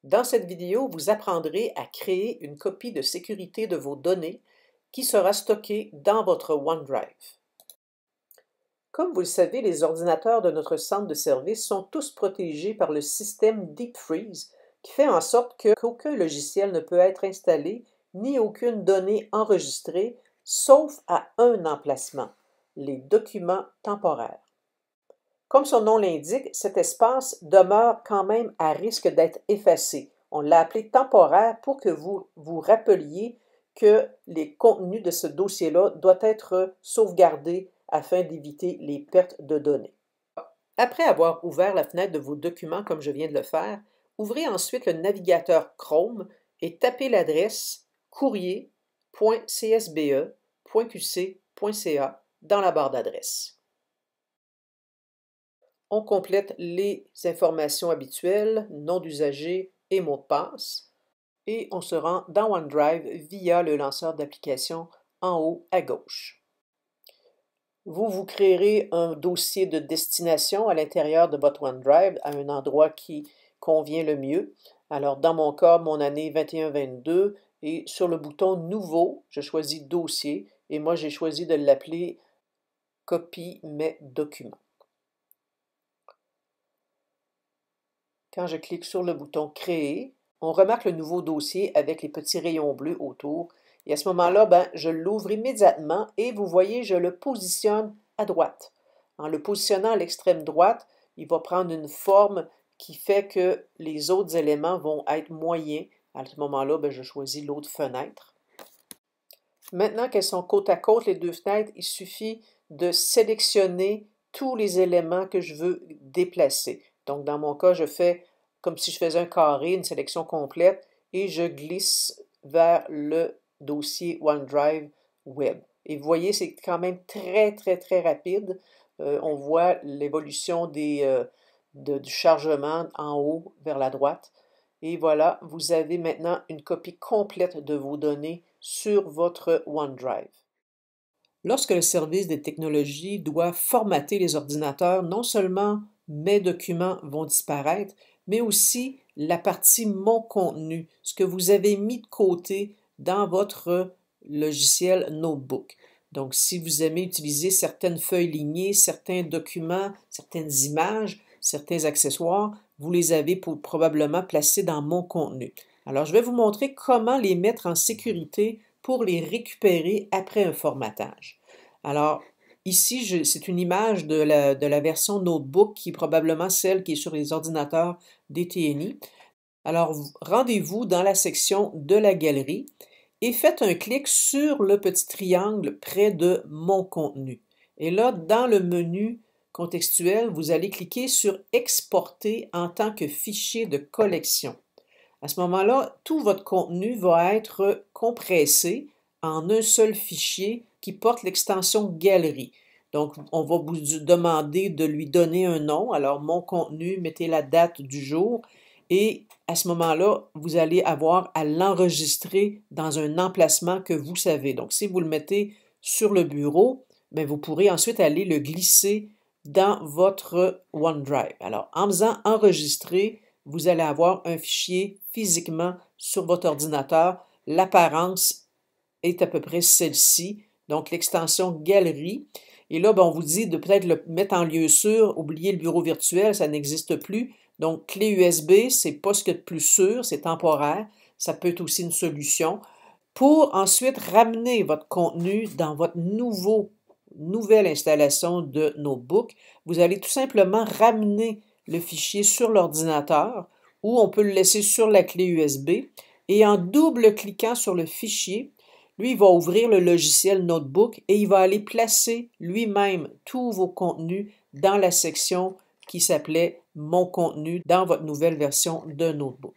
Dans cette vidéo, vous apprendrez à créer une copie de sécurité de vos données qui sera stockée dans votre OneDrive. Comme vous le savez, les ordinateurs de notre centre de service sont tous protégés par le système Deep Freeze, qui fait en sorte qu'aucun logiciel ne peut être installé ni aucune donnée enregistrée, sauf à un emplacement, les documents temporaires. Comme son nom l'indique, cet espace demeure quand même à risque d'être effacé. On l'a appelé temporaire pour que vous vous rappeliez que les contenus de ce dossier-là doivent être sauvegardés afin d'éviter les pertes de données. Après avoir ouvert la fenêtre de vos documents comme je viens de le faire, ouvrez ensuite le navigateur Chrome et tapez l'adresse courrier.csbe.qc.ca dans la barre d'adresse. On complète les informations habituelles, nom d'usager et mot de passe, et on se rend dans OneDrive via le lanceur d'applications en haut à gauche. Vous créerez un dossier de destination à l'intérieur de votre OneDrive à un endroit qui convient le mieux. Alors, dans mon cas, mon année 21-22, et sur le bouton Nouveau, je choisis Dossier, et moi j'ai choisi de l'appeler Copie mes documents. Quand je clique sur le bouton Créer, on remarque le nouveau dossier avec les petits rayons bleus autour. Et à ce moment-là, je l'ouvre immédiatement et vous voyez, je le positionne à droite. En le positionnant à l'extrême droite, il va prendre une forme qui fait que les autres éléments vont être moyens. À ce moment-là, je choisis l'autre fenêtre. Maintenant qu'elles sont côte à côte, les deux fenêtres, il suffit de sélectionner tous les éléments que je veux déplacer. Donc, dans mon cas, je fais comme si je faisais un carré, une sélection complète, et je glisse vers le dossier OneDrive Web. Et vous voyez, c'est quand même très, très, très rapide. On voit l'évolution du chargement en haut vers la droite. Et voilà, vous avez maintenant une copie complète de vos données sur votre OneDrive. Lorsque le service des technologies doit formater les ordinateurs, non seulement mes documents vont disparaître, mais aussi la partie Mon contenu, ce que vous avez mis de côté dans votre logiciel Notebook. Donc, si vous aimez utiliser certaines feuilles lignées, certains documents, certaines images, certains accessoires, vous les avez probablement placés dans Mon contenu. Alors, je vais vous montrer comment les mettre en sécurité pour les récupérer après un formatage. Alors, ici, c'est une image de la version Notebook qui est probablement celle qui est sur les ordinateurs DTNI. Alors, rendez-vous dans la section de la galerie et faites un clic sur le petit triangle près de Mon contenu. Et là, dans le menu contextuel, vous allez cliquer sur Exporter en tant que fichier de collection. À ce moment-là, tout votre contenu va être compressé en un seul fichier qui porte l'extension Galerie. Donc, on va vous demander de lui donner un nom. Alors, Mon contenu, mettez la date du jour et à ce moment-là, vous allez avoir à l'enregistrer dans un emplacement que vous savez. Donc, si vous le mettez sur le bureau, vous pourrez ensuite aller le glisser dans votre OneDrive. Alors, en faisant enregistrer, vous allez avoir un fichier physiquement sur votre ordinateur. L'apparence est à peu près celle-ci, donc l'extension Galerie. Et là, on vous dit de peut-être le mettre en lieu sûr, oubliez le bureau virtuel, ça n'existe plus. Donc, clé USB, c'est pas ce qu'il y a de plus sûr, c'est temporaire. Ça peut être aussi une solution. Pour ensuite ramener votre contenu dans votre nouvelle installation de Notebook, vous allez tout simplement ramener le fichier sur l'ordinateur ou on peut le laisser sur la clé USB et en double-cliquant sur le fichier, lui, il va ouvrir le logiciel Notebook et il va aller placer lui-même tous vos contenus dans la section qui s'appelait Mon contenu dans votre nouvelle version de Notebook.